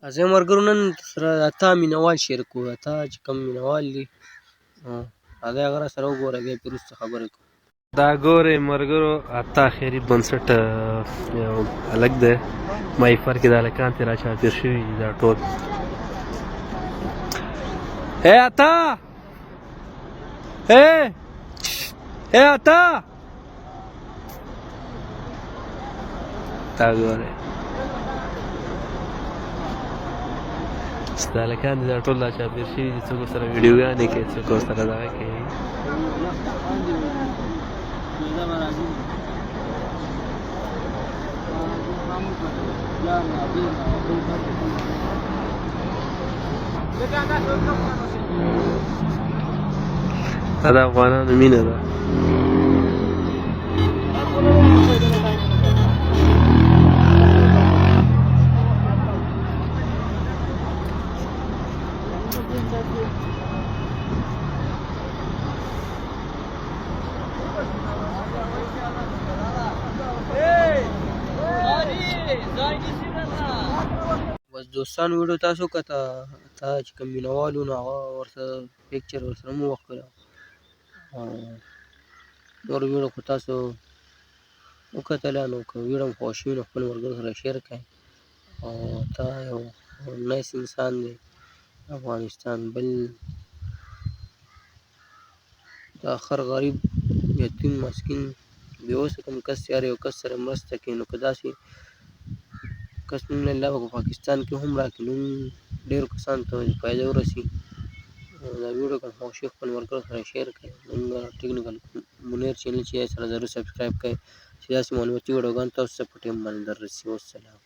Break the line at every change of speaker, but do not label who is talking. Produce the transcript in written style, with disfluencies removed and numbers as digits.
زه ملګرو نن سره اته مینوال شریک کړو. اته چې کوم مینوال دي هغه راسره وګوره، بیا پرې وروسته خبرې کوو. دا ګورئ ملګرو، اته خیري بنسټ یو هلک دی، مایفر کې د هلکان ترې راچاپېر شوي دي دا ټول. ای اته، ای اته، دا ګورئ دا هلکان دي دا ټول راچاپېر شوي دي، څوک ورسره ویډیوګانې کوي، څوک ورسره دغه کوي. دا د افغانانو مینه ده. بس دوستان ویډیو تاسو کته تا چې کوم مینوال وو نو هغه ورته پکچر ورسره مو وکړه، نور ویډیو خو تاسو وکتله. نو که ویډیو مو خوښ وي نو خپل ملګرو سره شیر کړئ. او تا یو نایس انسان دی افغانستان. بل د آخر غریب یتیم مسکین بې وسه کوم کس یار یو کس سره مرسته کوي، نو که داسې کس موږ له الله به په پاکستان کې هم راکړي، نو ډېرو کسانو ته فایده ورسي. دا ویډیو که خوښ وي خپل ملګرو سره شیر کړئ. زموږ ټکنیکل منیر چینل چې سره ضرور سبسکرایب کړئ چې داسې معلوماتي ویډیوګانې تاسو ته په ټایم باندې در رسي. والسلام.